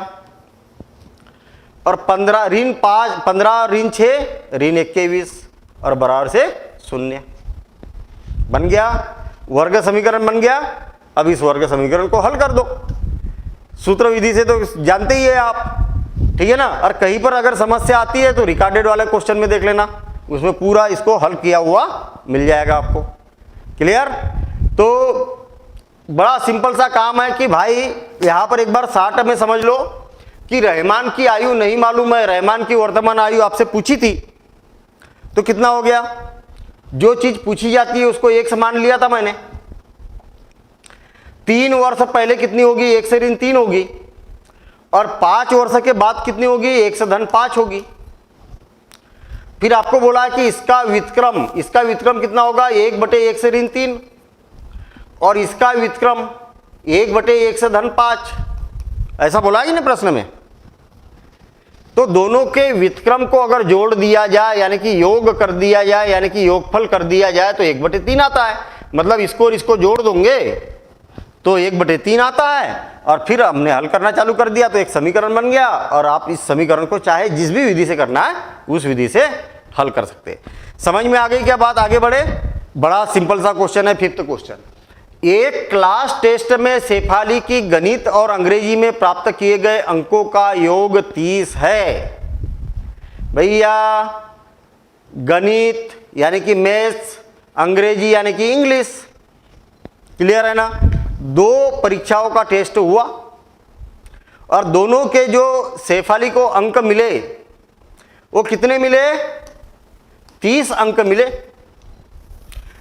और 15 ऋण 5, 15 ऋण 6 ऋण 21 और बराबर से 0 बन गया। वर्ग समीकरण बन गया। अब इस वर्ग समीकरण को हल कर दो, सूत्र विधि से तो जानते ही है आप, ठीक है ना। और कहीं पर अगर समस्या आती है तो रिकॉर्डेड वाले क्वेश्चन में देख लेना, उसमें पूरा इसको हल किया हुआ मिल जाएगा आपको। क्लियर। तो बड़ा सिंपल सा काम है कि भाई यहां पर एक बार शॉर्ट में समझ लो कि रहमान की आयु नहीं मालूम है, रहमान की वर्तमान आयु आपसे पूछी थी तो कितना हो गया, जो चीज पूछी जाती है उसको एक समान लिया था मैंने। 3 वर्ष पहले कितनी होगी, 1 से ऋण 3 होगी, और 5 वर्ष के बाद कितनी होगी, 1 से धन 5 होगी। फिर आपको बोला है कि इसका व्युत्क्रम कितना होगा, 1/1 से ऋण 3, और इसका व्युत्क्रम 1/1 से धन 5, ऐसा बोला है ना प्रश्न में। तो दोनों के व्युत्क्रम को अगर जोड़ दिया जाए, यानी कि योग कर दिया जाए, यानी कि योगफल कर दिया जाए तो 1/3 आता है। मतलब इसको और इसको जोड़ दोगे तो 1/3 आता है। और फिर हमने हल करना चालू कर दिया तो एक समीकरण बन गया, और आप इस समीकरण को चाहे जिस भी विधि से करना है उस विधि से हल कर सकते हैं। समझ में आ गई क्या बात, आगे बढ़े। बड़ा सिंपल सा क्वेश्चन है, 5th क्वेश्चन। एक क्लास टेस्ट में शेफाली की गणित और अंग्रेजी में प्राप्त किए गए अंकों का योग 30 है। भैया गणित यानी कि मैथ्स, अंग्रेजी यानी कि इंग्लिश, क्लियर है ना। 2 परीक्षाओं का टेस्ट हुआ और दोनों के जो शेफाली को अंक मिले वो कितने मिले, 30 अंक मिले।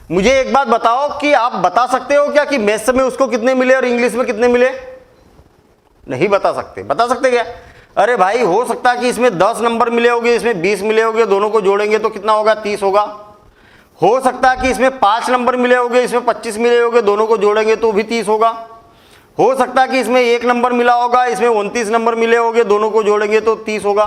मुझे एक बात बताओ कि आप बता सकते हो क्या कि मैथ्स में उसको कितने मिले और इंग्लिश में कितने मिले? नहीं बता सकते। बता सकते क्या? अरे भाई हो सकता है कि इसमें 10 नंबर मिले होंगे, इसमें 20 मिले होंगे, दोनों को जोड़ेंगे तो कितना होगा, 30 होगा। हो सकता है कि इसमें 5 नंबर मिले होंगे, इसमें 25 मिले होंगे, दोनों को जोड़ेंगे तो भी 30 होगा। हो सकता है कि इसमें 1 नंबर मिला होगा, इसमें 29 नंबर मिले होंगे, दोनों को जोड़ेंगे तो 30 होगा।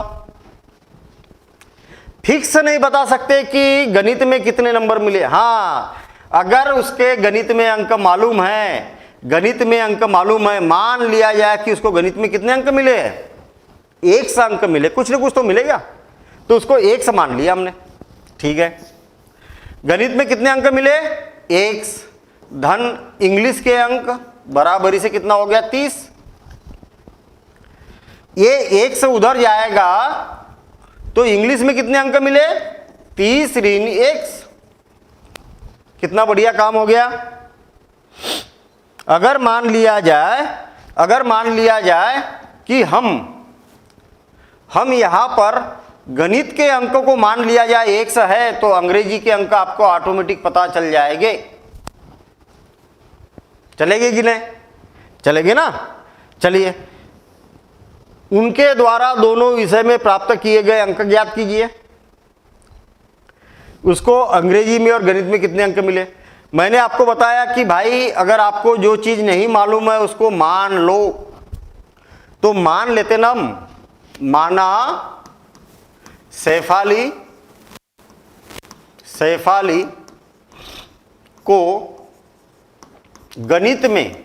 फिक्स नहीं बता सकते कि गणित में कितने नंबर मिले। हाँ, अगर उसके गणित में अंक मालूम है, गणित में अंक मालूम है, मान लिया जाए कि उसको गणित में कितने अंक मिले, 1 अंक मिले, कुछ ना कुछ तो मिलेगा, तो उसको 1 मान लिया हमने, ठीक है। गणित में कितने अंक मिले, 1 धन इंग्लिश के अंक बराबरी से कितना हो गया, 30। ये 1 से उधर जाएगा तो इंग्लिश में कितने अंक मिले, 30 ऋण 1। कितना बढ़िया काम हो गया। अगर मान लिया जाए अगर मान लिया जाए कि हम यहाँ पर गणित के अंक को मान लिया जाए 100 है, तो अंग्रेजी के अंक आपको ऑटोमेटिक पता चल जाएंगे। चलेंगे कि नहीं? चलेंगे ना। चलिए, उनके द्वारा दोनों विषय में प्राप्त किए गए अंक ज्ञात कीजिए। उसको अंग्रेजी में और गणित में कितने अंक मिले। मैंने आपको बताया कि भाई अगर आपको जो चीज नहीं मालूम है उसको मान लो, तो मान लेते ना हम, माना सैफाली को गणित में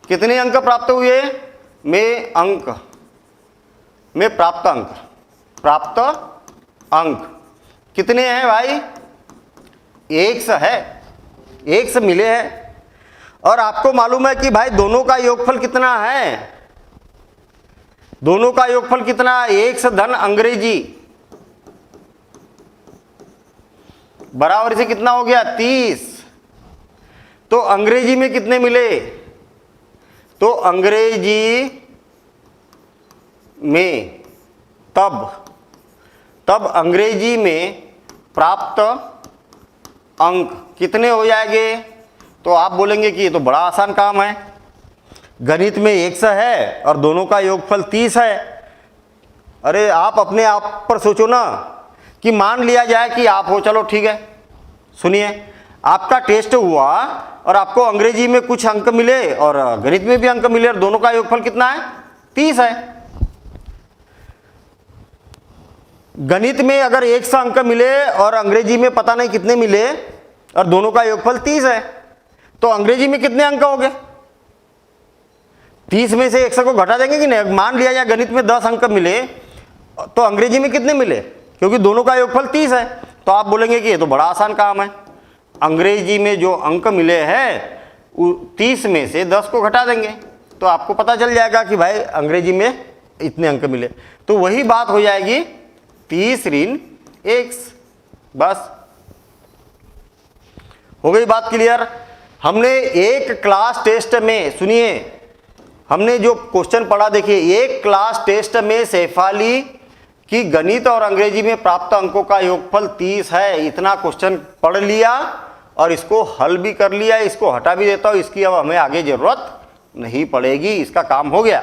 कितने अंक प्राप्त हुए? प्राप्त अंक कितने हैं भाई? 100 है, 100 मिले हैं। और आपको मालूम है कि भाई दोनों का योगफल कितना है? दोनों का योगफल कितना? 100 धन अंग्रेजी बराबर से कितना हो गया? 30। तो अंग्रेजी में कितने मिले? तो अंग्रेजी में तब अंग्रेजी में प्राप्त अंक कितने हो जाएंगे? तो आप बोलेंगे कि ये तो बड़ा आसान काम है, गणित में 100 है और दोनों का योगफल 30 है। अरे आप अपने आप पर सोचो ना, कि मान लिया जाए कि आप हो, चलो ठीक है, सुनिए, आपका टेस्ट हुआ और आपको अंग्रेजी में कुछ अंक मिले और गणित में भी अंक मिले और दोनों का योगफल कितना है? 30 है। गणित में अगर 100 अंक मिले और अंग्रेजी में पता नहीं कितने मिले और दोनों का योगफल 30 है, तो अंग्रेजी में कितने अंक हो गए? 30 में से 100 को घटा देंगे कि नहीं? मान लिया जाए गणित में 10 अंक मिले, तो अंग्रेजी में कितने मिले? क्योंकि दोनों का योगफल 30 है। तो आप बोलेंगे कि ये तो बड़ा आसान काम है, अंग्रेजी में जो अंक मिले हैं 30 में से 10 को घटा देंगे, तो आपको पता चल जाएगा कि भाई अंग्रेजी में इतने अंक मिले। तो वही बात हो जाएगी 30 ऋण 1। बस हो गई बात क्लियर। हमने एक क्लास टेस्ट में, सुनिए, हमने जो क्वेश्चन पढ़ा, देखिए, एक क्लास टेस्ट में सैफाली की गणित और अंग्रेजी में प्राप्त अंकों का योगफल 30 है, इतना क्वेश्चन पढ़ लिया और इसको हल भी कर लिया। इसको हटा भी देता हूं, इसकी अब हमें आगे जरूरत नहीं पड़ेगी, इसका काम हो गया।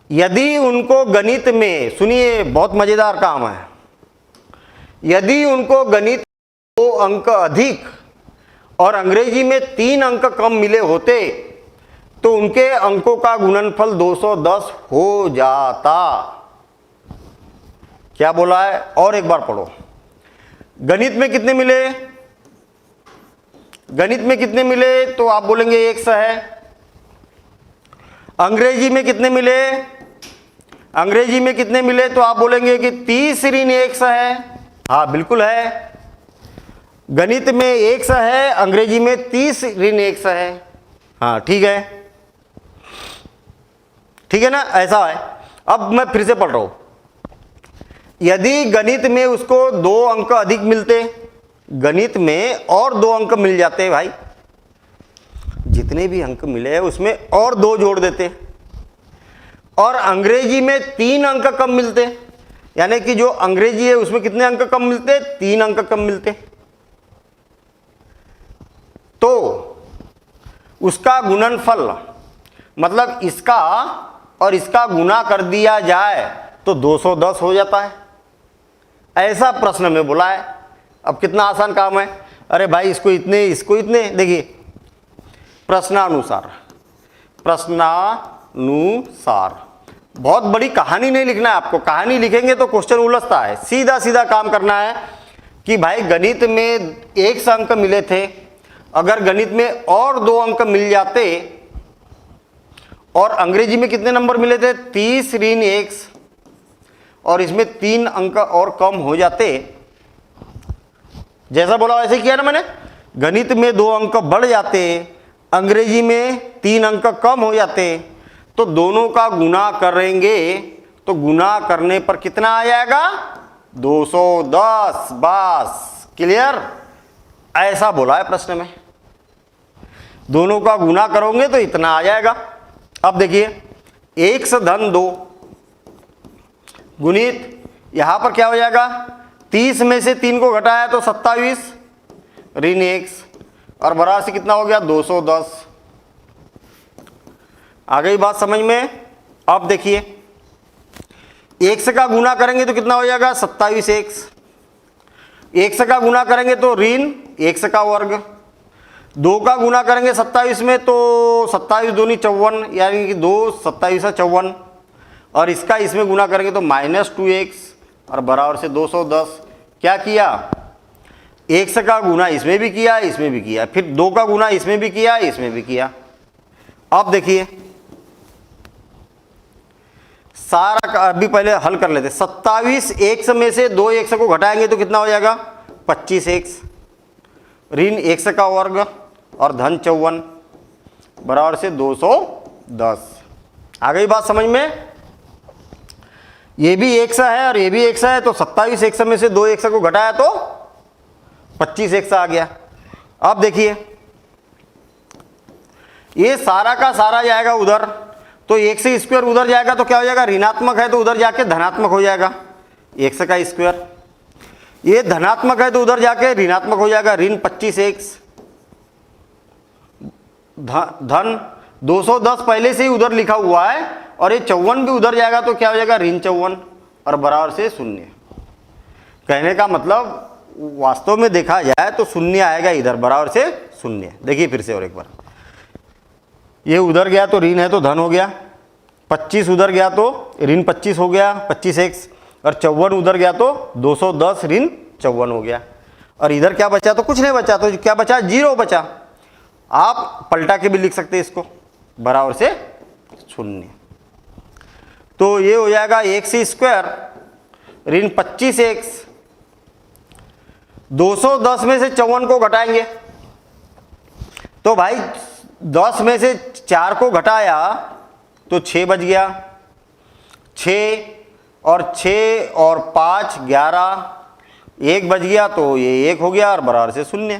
यदि उनको गणित में, सुनिए बहुत मजेदार काम है, यदि उनको गणित 2 अंक अधिक और अंग्रेजी में 3 अंक कम मिले होते तो उनके अंकों का गुणनफल 210 हो जाता। क्या बोला है? और एक बार पढ़ो। गणित में कितने मिले? गणित में कितने मिले? तो आप बोलेंगे 100 है। अंग्रेजी में कितने मिले? अंग्रेजी में कितने मिले? तो आप बोलेंगे कि 30 ऋण 100 है। हाँ बिल्कुल है, गणित में 100 है, अंग्रेजी में 30 ऋण 100 है। हाँ ठीक है, ठीक है ना, ऐसा है। अब मैं फिर से पढ़ रहा हूं। यदि गणित में उसको 2 अंक अधिक मिलते, गणित में और 2 अंक मिल जाते, भाई जितने भी अंक मिले हैं उसमें और 2 जोड़ देते, और अंग्रेजी में 3 अंक कम मिलते, यानी कि जो अंग्रेजी है उसमें कितने अंक कम मिलते? 3 अंक कम मिलते, तो उसका गुणनफल, मतलब इसका और इसका गुना कर दिया जाए तो 210 हो जाता है। ऐसा प्रश्न में बोला है। अब कितना आसान काम है। अरे भाई इसको इतने, इसको इतने, देखिए प्रश्नानुसार, बहुत बड़ी कहानी नहीं लिखना है आपको, कहानी लिखेंगे तो क्वेश्चन उलझता है। सीधा सीधा काम करना है कि भाई गणित में 100 अंक मिले थे, अगर गणित में और 2 अंक मिल जाते और अंग्रेजी में कितने नंबर मिले थे? 30 ऋण 1, और इसमें 3 अंक और कम हो जाते, जैसा बोला वैसे किया ना मैंने। गणित में 2 अंक बढ़ जाते, अंग्रेजी में 3 अंक कम हो जाते, तो दोनों का गुना करेंगे तो गुना करने पर कितना आ जाएगा? 210। बस क्लियर, ऐसा बोला है प्रश्न में। दोनों का गुना करोगे तो इतना आ जाएगा। अब देखिए x धन 2 गुणित यहां पर क्या हो जाएगा, 30 में से 3 को घटाया तो 27 ऋण x और बराबर से कितना हो गया 210। आ गई बात समझ में। अब देखिए x का गुना करेंगे तो कितना हो जाएगा 27x, x का गुना करेंगे तो ऋण x का वर्ग, 2 का गुना करेंगे 27 में तो 27 दूनी 54 यानी कि 2 27 54 और इसका इसमें गुना करेंगे तो -2x और बराबर से 210। क्या किया, x का गुना इसमें भी किया इसमें भी किया, फिर 2 का गुना इसमें भी किया इसमें भी किया। अब देखिए सारा का अभी पहले हल कर लेते। 27x में से 2x को घटाएंगे तो कितना हो जाएगा 25x ऋण x का वर्ग और धन 54 बराबर से 210। आ गई बात समझ में। ये भी x है और ये भी x है तो 27x में से 2x को घटाया तो 25x आ गया। अब देखिए ये सारा का सारा जाएगा उधर तो x स्क्वायर उधर जाएगा तो क्या हो जाएगा, ऋणात्मक है तो उधर जाके धनात्मक हो जाएगा x का स्क्वायर, ये धनात्मक है तो उधर जाके ऋणात्मक हो जाएगा ऋण 25x धन 210 पहले से ही उधर लिखा हुआ है और ये 54 भी उधर जाएगा तो क्या हो जाएगा ऋण 54 और बराबर से 0। कहने का मतलब वास्तव में देखा जाए तो 0 आएगा इधर बराबर से 0। देखिए फिर से और एक बार, ये उधर गया तो ऋण है तो धन हो गया, 25 उधर गया तो ऋण 25 हो गया 25x और 54 उधर गया तो 210 ऋण 54 हो गया और इधर क्या बचा, तो कुछ नहीं बचा, तो क्या बचा 0 बचा। आप पलटा के भी लिख सकते हैं इसको बराबर से 0। तो ये हो जाएगा x स्क्वायर ऋण 25x, 210 में से 54 को घटाएंगे तो भाई 10 में से 4 को घटाया तो 6 बच गया, 6 और 6 और 5 11, 1 बच गया तो ये 1 हो गया और बराबर से 0।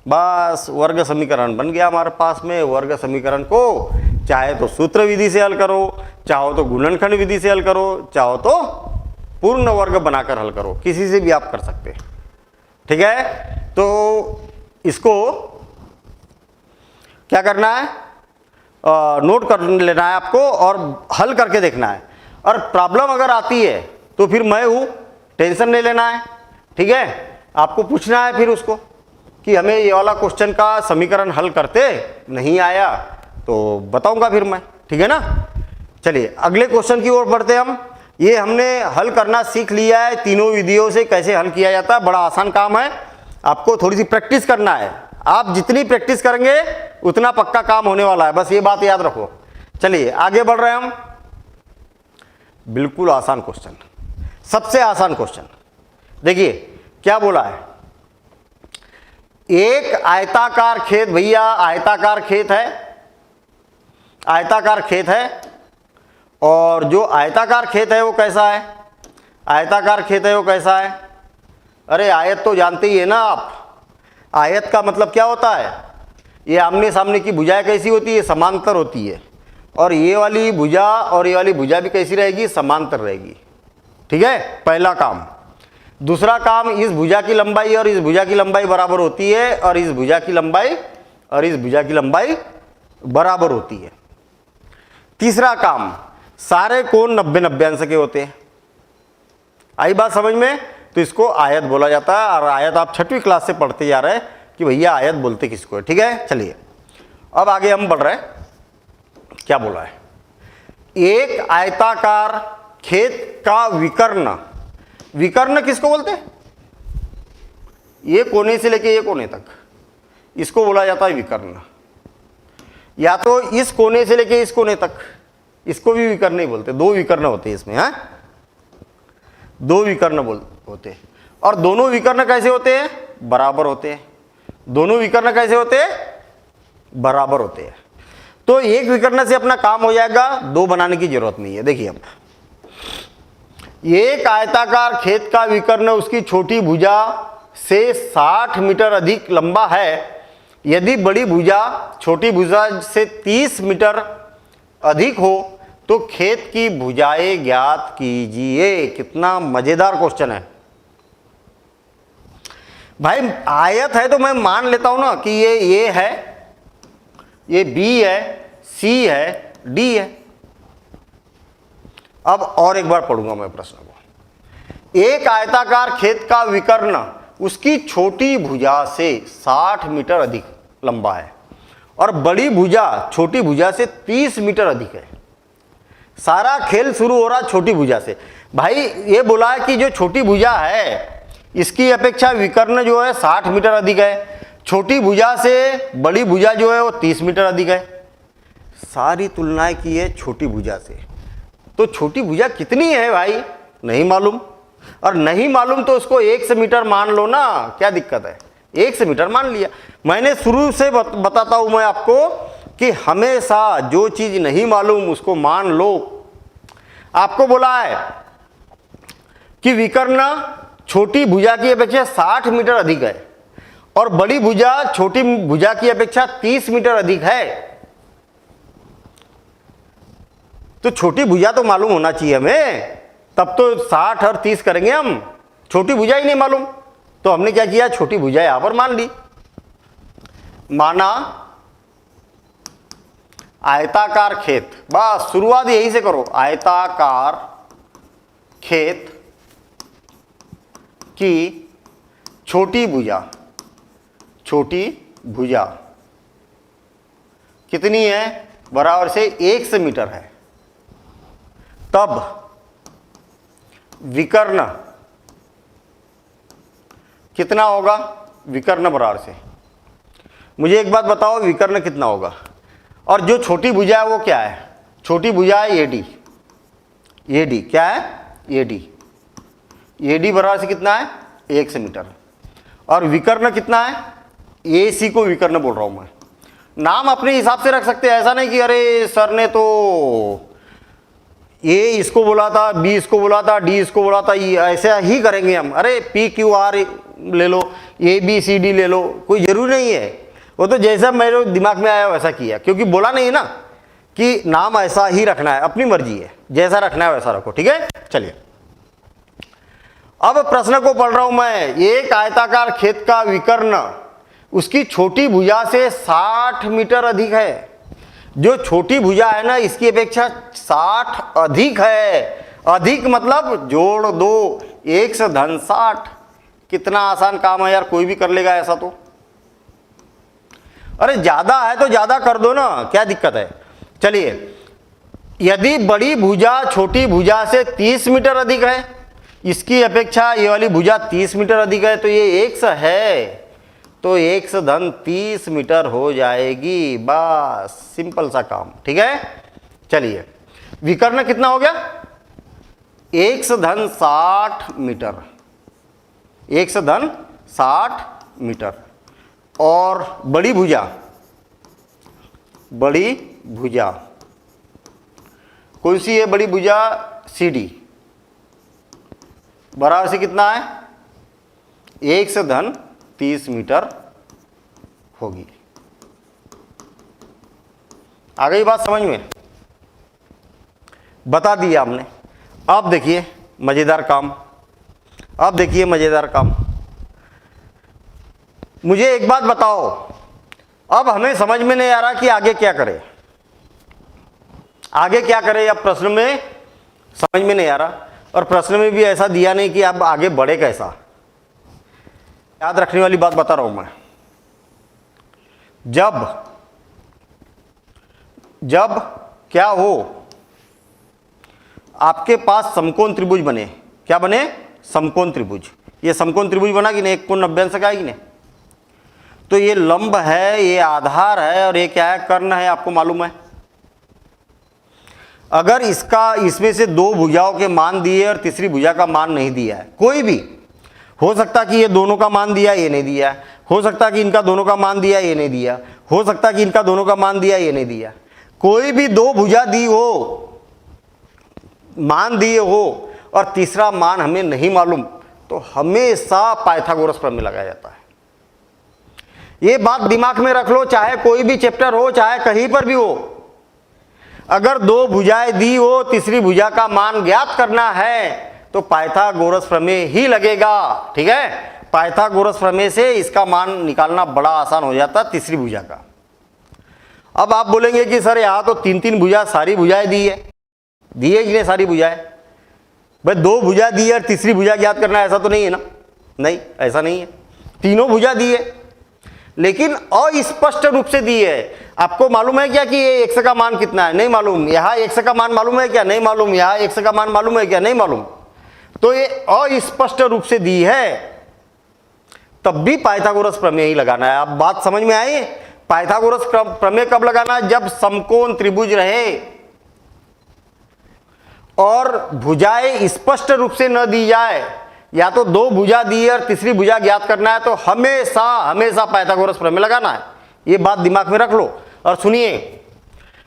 बस वर्ग समीकरण बन गया हमारे पास में। वर्ग समीकरण को चाहे तो सूत्र विधि से हल करो, चाहो तो गुणनखंड विधि से हल करो, चाहो तो पूर्ण वर्ग बनाकर हल करो, किसी से भी आप कर सकते हैं। ठीक है, तो इसको क्या करना है, नोट कर लेना है आपको और हल करके देखना है। और प्रॉब्लम अगर आती है तो फिर मैं हूं, टेंशन नहीं लेना है। ठीक है, आपको पूछना है फिर उसको कि हमें ये वाला क्वेश्चन का समीकरण हल करते नहीं आया तो बताऊंगा फिर मैं। ठीक है ना। चलिए अगले क्वेश्चन की ओर बढ़ते हम। ये हमने हल करना सीख लिया है, तीनों विधियों से कैसे हल किया जाता है। बड़ा आसान काम है, आपको थोड़ी सी प्रैक्टिस करना है। आप जितनी प्रैक्टिस करेंगे उतना पक्का काम होने वाला है, बस ये बात याद रखो। चलिए आगे बढ़ रहे हैं हम। बिल्कुल आसान क्वेश्चन, सबसे आसान क्वेश्चन। देखिए क्या बोला है, एक आयताकार खेत, भैया आयताकार खेत है, आयताकार खेत है। और जो आयताकार खेत है वो कैसा है, आयताकार खेत है वो कैसा है, अरे आयत तो जानते ही है ना आप। आयत का मतलब क्या होता है, ये आमने सामने की भुजाएं कैसी होती है, समांतर होती है। और ये वाली भुजा और ये वाली भुजा भी कैसी रहेगी, समांतर रहेगी। ठीक है, पहला काम। दूसरा काम, इस भुजा की लंबाई और इस भुजा की लंबाई बराबर होती है और इस भुजा की लंबाई और इस भुजा की लंबाई बराबर होती है। तीसरा काम, सारे कोण 90-90 अंश के होते हैं। आई बात समझ में। तो इसको आयत बोला जाता है और आयत आप 6वीं क्लास से पढ़ते जा रहे हैं कि भैया आयत बोलते किसको है। ठीक है, चलिए अब आगे हम बढ़ रहे हैं। क्या बोला है, एक आयताकार खेत का विकर्ण, विकर्ण किसको बोलते हैं, ये कोने से लेके ये कोने तक, इसको बोला जाता है विकर्ण। या तो इस कोने से लेके इस कोने तक, इसको भी विकर्ण ही बोलते। 2 विकर्ण होते हैं इसमें, हैं 2 विकर्ण होते हैं। और दोनों विकर्ण कैसे होते हैं, बराबर होते हैं। दोनों विकर्ण कैसे होते हैं, बराबर होते हैं। तो एक विकर्ण से अपना काम हो जाएगा, 2 बनाने की जरूरत नहीं है। देखिए अब एक आयताकार खेत का विकर्ण उसकी छोटी भुजा से 60 मीटर अधिक लंबा है यदि बड़ी भुजा छोटी भुजा से 30 मीटर अधिक हो तो खेत की भुजाएं ज्ञात कीजिए। कितना मजेदार क्वेश्चन है भाई। आयत है तो मैं मान लेता हूं ना कि ये ए है, ये बी है, सी है, डी है। अब और एक बार पढ़ूंगा मैं प्रश्न को। एक आयताकार खेत का विकर्ण उसकी छोटी भुजा से 60 मीटर अधिक लंबा है और बड़ी भुजा छोटी भुजा से 30 मीटर अधिक है। सारा खेल शुरू हो रहा छोटी भुजा से। भाई ये बोला है कि जो छोटी भुजा है इसकी अपेक्षा विकर्ण जो है 60 मीटर अधिक है, छोटी भुजा से बड़ी भुजा जो है वो 30 मीटर अधिक है। सारी तुलनाएं की है छोटी भुजा से, तो छोटी भुजा कितनी है भाई नहीं मालूम, और नहीं मालूम तो उसको 1 से मीटर मान लो ना, क्या दिक्कत है। 1 से मीटर मान लिया। मैंने शुरू से बताता हूं मैं आपको कि हमेशा जो चीज नहीं मालूम उसको मान लो। आपको बोला है कि विकर्ण छोटी भुजा की अपेक्षा 60 मीटर अधिक है और बड़ी भुजा छोटी भुजा की अपेक्षा 30 मीटर अधिक है, तो छोटी भुजा तो मालूम होना चाहिए हमें, तब तो 60 और 30 करेंगे हम। छोटी भुजा ही नहीं मालूम तो हमने क्या किया, छोटी भुजा यहां पर मान ली। माना आयताकार खेत, बस शुरुआत यही से करो। आयताकार खेत की छोटी भुजा कितनी है, बराबर से 1 मीटर है। तब विकर्ण कितना होगा, विकर्ण बराबर से, मुझे एक बात बताओ विकर्ण कितना होगा। और जो छोटी भुजा है वो क्या है, छोटी भुजा है एडी। एडी क्या है, एडी। एडी बराबर से कितना है 1 मीटर। और विकर्ण कितना है, एसी को विकर्ण बोल रहा हूं मैं। नाम अपने हिसाब से रख सकते हैं, ऐसा नहीं कि अरे सर ने तो ए इसको बोला था, बी इसको बोला था, डी इसको बोला था, ऐसे ही करेंगे हम। अरे पी क्यू आर ले लो, ए बी सी डी ले लो, कोई जरूरी नहीं है। वो तो जैसा मेरे दिमाग में आया वैसा किया, क्योंकि बोला नहीं ना कि नाम ऐसा ही रखना है, अपनी मर्जी है, जैसा रखना है वैसा रखो। ठीक है, चलिए अब प्रश्न को पढ़ रहा हूं मैं। एक आयताकार खेत का विकर्ण उसकी छोटी भुजा से 60 मीटर अधिक है। जो छोटी भुजा है ना इसकी अपेक्षा 60 अधिक है। अधिक मतलब जोड़ दो, 1 से धन 60। कितना आसान काम है यार, कोई भी कर लेगा ऐसा तो। अरे ज्यादा है तो ज्यादा कर दो ना, क्या दिक्कत है। चलिए, यदि बड़ी भुजा छोटी भुजा से 30 मीटर अधिक है, इसकी अपेक्षा ये वाली भुजा 30 मीटर अधिक है, तो ये 1 है, तो 1 धन 30 मीटर हो जाएगी। बस सिंपल सा काम। ठीक है, चलिए विकर्ण कितना हो गया, 1 धन 60 मीटर। 1 धन 60 मीटर। और बड़ी भुजा कौन सी है, बड़ी भुजा सी डी, बराबर से कितना है, 1 धन 30 मीटर होगी। आ गई बात समझ में, बता दिया हमने। अब देखिए मजेदार काम, अब देखिए मजेदार काम। मुझे एक बात बताओ, अब हमें समझ में नहीं आ रहा कि आगे क्या करें, आगे क्या करें। अब प्रश्न में समझ में नहीं आ रहा, और प्रश्न में भी ऐसा दिया नहीं कि अब आगे बढ़े कैसा। याद रखने वाली बात बता रहा हूं मैं। जब क्या हो, आपके पास समकोण त्रिभुज बने। क्या बने, समकोण त्रिभुज। ये समकोण त्रिभुज बना कि नहीं, एक कोण 90 अंश का है कि नहीं। तो ये लंब है, ये आधार है, और ये क्या है, कर्ण है, आपको मालूम है। अगर इसमें से 2 भुजाओं के मान दिए और तीसरी भुजा का मान नहीं दिया है, कोई भी हो सकता कि ये दोनों का मान दिया, ये नहीं दिया, हो सकता कि इनका दोनों का मान दिया, ये नहीं दिया, हो सकता कि इनका दोनों का मान दिया, ये नहीं दिया। कोई भी 2 भुजा दी हो, मान दिए हो, और तीसरा मान हमें नहीं मालूम, तो हमेशा पाइथागोरस प्रमेय लगाया जाता है। ये बात दिमाग में रख लो, चाहे कोई भी चैप्टर हो, चाहे कहीं पर भी हो, अगर दो भुजाएं दी हो, तीसरी भुजा का मान ज्ञात करना है तो पाइथागोरस प्रमेय ही लगेगा। ठीक है, पाइथागोरस प्रमेय से इसका मान निकालना बड़ा आसान हो जाता है तीसरी भुजा का। अब आप बोलेंगे कि सर यहाँ तो तीन तीन भुजा, सारी भुजाएं दी है कि नहीं सारी भुजाएं? भाई दो भुजा दी है और तीसरी भुजा ज्ञात करना है, ऐसा तो नहीं है ना? नहीं, ऐसा नहीं है, तीनों भुजा दी है, लेकिन अस्पष्ट रूप से दी है। आपको मालूम है क्या कि ये x का मान कितना है? नहीं मालूम। यहाँ x का मान मालूम है क्या? नहीं मालूम। यहाँ x का मान मालूम है क्या? नहीं मालूम। तो ये अस्पष्ट रूप से दी है, तब भी पाइथागोरस प्रमेय ही लगाना है। अब बात समझ में आई? पाइथागोरस प्रमेय कब लगाना है? जब समकोण त्रिभुज रहे और भुजाएं स्पष्ट रूप से न दी जाए, या तो दो भुजा दी है और तीसरी भुजा ज्ञात करना है, तो हमेशा हमेशा पाइथागोरस प्रमेय लगाना है। ये बात दिमाग में रख लो और सुनिए,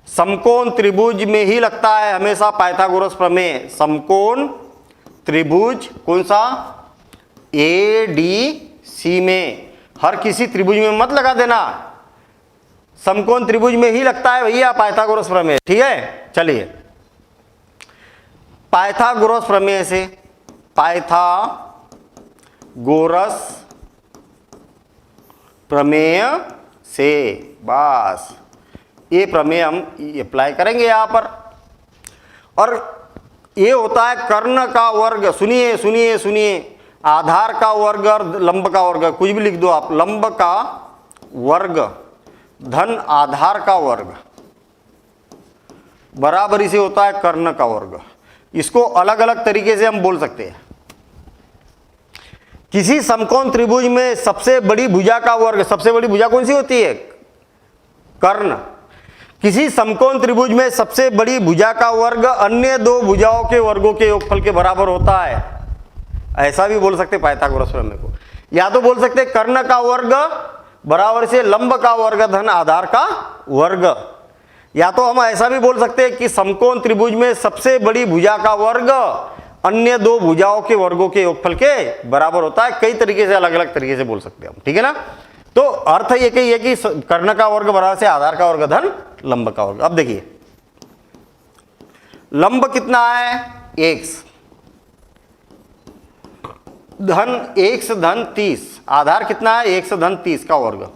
समकोण त्रिभुज में ही लगता है हमेशा पाइथागोरस प्रमेय। समकोण त्रिभुज कौन सा? ADC में, हर किसी त्रिभुज में मत लगा देना, समकोण त्रिभुज में ही लगता है भैया पाइथागोरस प्रमेय। ठीक है, चलिए पाइथागोरस प्रमेय से, पाइथागोरस प्रमेय से बस ये प्रमेय हम अप्लाई करेंगे यहां पर। और ये होता है कर्ण का वर्ग। सुनिए सुनिए सुनिए, आधार का वर्ग और लंब का वर्ग, कुछ भी लिख दो आप, लंब का वर्ग धन आधार का वर्ग बराबरी से होता है कर्ण का वर्ग। इसको अलग अलग तरीके से हम बोल सकते हैं। किसी समकोण त्रिभुज में सबसे बड़ी भुजा का वर्ग, सबसे बड़ी भुजा कौन सी होती है? कर्ण। किसी समकोण त्रिभुज में सबसे बड़ी भुजा का वर्ग अन्य दो भुजाओं के वर्गों के योगफल के बराबर होता है। ऐसा भी बोल सकते पाइथागोरस प्रमेय को। या तो बोल सकते कर्ण का वर्ग बराबर से लंब का वर्ग धन आधार का वर्ग। या तो हम ऐसा भी बोल सकते हैं कि समकोण त्रिभुज में सबसे बड़ी भुजा का वर्ग अन्य दो भुजाओं के वर्गों के योगफल के बराबर होता है। कई तरीके से, अलग अलग तरीके से बोल सकते हैं हम। ठीक है ना? तो अर्थ ये कि कर्ण का वर्ग बराबर से आधार का वर्ग धन लंब का वर्ग। अब देखिए लंब कितना है? x धन x धन 30, आधार कितना है? x धन 30 का वर्ग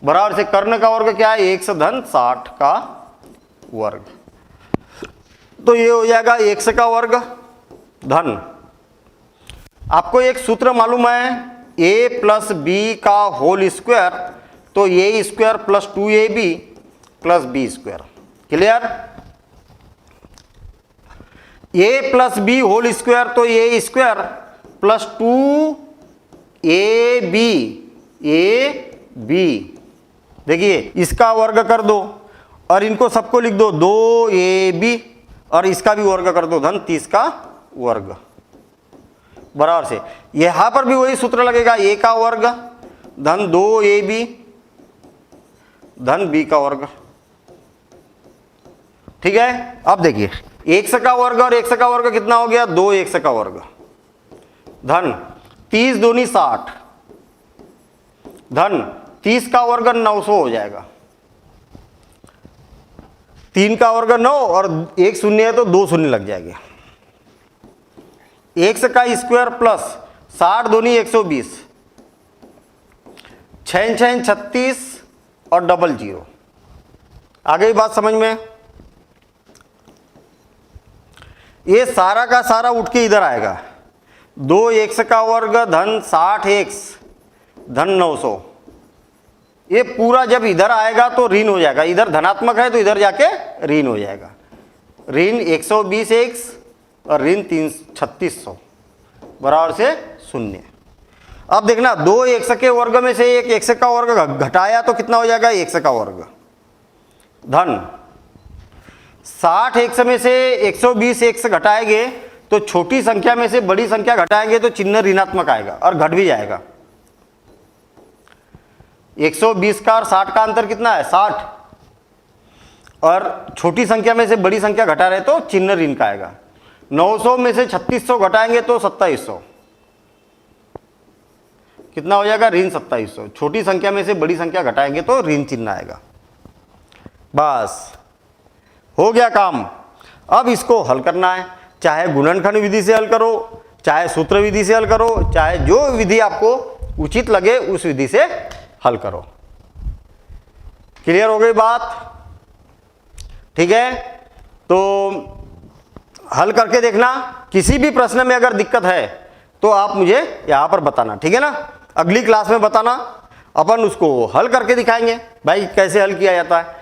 बराबर से कर्ण का वर्ग क्या है? x धन 60 का वर्ग। तो ये हो जाएगा x का वर्ग धन, आपको एक सूत्र मालूम है a प्लस बी का होल स्क्वायर, तो a square plus 2ab plus B square. Clear? a plus B whole square तो a स्क्वायर प्लस 2ab देखिए इसका वर्ग कर दो और इनको सबको लिख दो 2ab और इसका भी वर्ग कर दो धन 30 का वर्ग बराबर से। यहां पर भी वही सूत्र लगेगा, a का वर्ग धन 2ab धन b का वर्ग। ठीक है? अब देखिए x का वर्ग और x का वर्ग कितना हो गया? 2x का वर्ग धन 30 दूनी 60 धन 30 का वर्ग 900 हो जाएगा। 3 का वर्ग 9 और 1 शून्य है तो 2 शून्य लग जाएंगे। x का स्क्वायर प्लस 60 दूनी 120, 6 6 36 और डबल 0। आ गई बात समझ में? ये सारा का सारा उठ के इधर आएगा, 2x का वर्ग धन 60x धन 900। ये पूरा जब इधर आएगा तो ऋण हो जाएगा, इधर धनात्मक है तो इधर जाके ऋण हो जाएगा। ऋण 120x और ऋण 3600 बराबर से 0। अब देखना 2x के वर्ग में से एक x का वर्ग घटाया तो कितना हो जाएगा? x का वर्ग धन 60x में से 120x घटाएंगे तो छोटी संख्या में से बड़ी संख्या घटाएंगे तो चिन्ह ऋणात्मक आएगा और घट भी जाएगा। 120 का और 60 का अंतर कितना है? 60, और छोटी संख्या में से बड़ी संख्या घटा रहे तो चिन्ह ऋण का आएगा। 900 में से 3600 घटाएंगे तो 2700, कितना हो जाएगा, ऋण 2700। छोटी संख्या में से बड़ी संख्या घटाएंगे तो ऋण चिन्ह आएगा। बस हो गया काम। अब इसको हल करना है, चाहे गुणनखंड विधि से हल करो, चाहे सूत्र विधि से हल करो, चाहे जो विधि आपको उचित लगे उस विधि से हल करो। क्लियर हो गई बात? ठीक है, तो हल करके देखना। किसी भी प्रश्न में अगर दिक्कत है तो आप मुझे यहां पर बताना, ठीक है ना। अगली क्लास में बताना, अपन उसको हल करके दिखाएंगे भाई कैसे हल किया जाता है।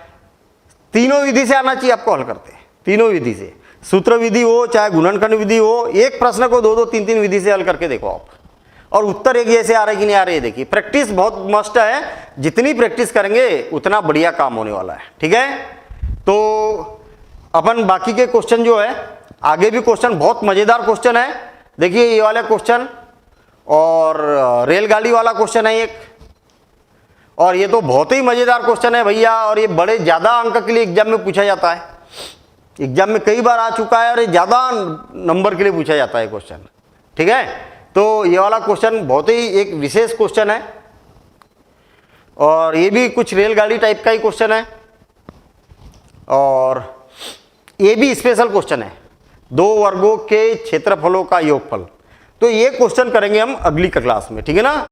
तीनों विधि से आना चाहिए आपको हल करते, तीनों विधि से, सूत्र विधि हो चाहे गुणनखंड विधि हो। एक प्रश्न को 2-2 3-3 विधि से हल करके देखो आप, और उत्तर एक जैसे आ रहे कि नहीं आ रहे देखिए। प्रैक्टिस बहुत मस्ट है, जितनी प्रैक्टिस करेंगे उतना बढ़िया काम होने वाला है। ठीक है, तो अपन बाकी के क्वेश्चन जो है, आगे भी क्वेश्चन बहुत मजेदार क्वेश्चन है। देखिए ये वाला क्वेश्चन, और रेलगाड़ी वाला क्वेश्चन है एक, और ये तो बहुत ही मजेदार क्वेश्चन है भैया, और ये बड़े ज्यादा अंक के लिए एग्जाम में पूछा जाता है। एग्जाम में कई बार आ चुका है और ये ज्यादा नंबर के लिए पूछा जाता है क्वेश्चन। ठीक है, तो ये वाला क्वेश्चन बहुत ही एक विशेष क्वेश्चन है, और ये भी कुछ रेलगाड़ी टाइप का ही क्वेश्चन है, और ये भी स्पेशल क्वेश्चन है, 2 वर्गों के क्षेत्रफलों का योगफल। तो ये क्वेश्चन करेंगे हम अगली क्लास में, ठीक है ना।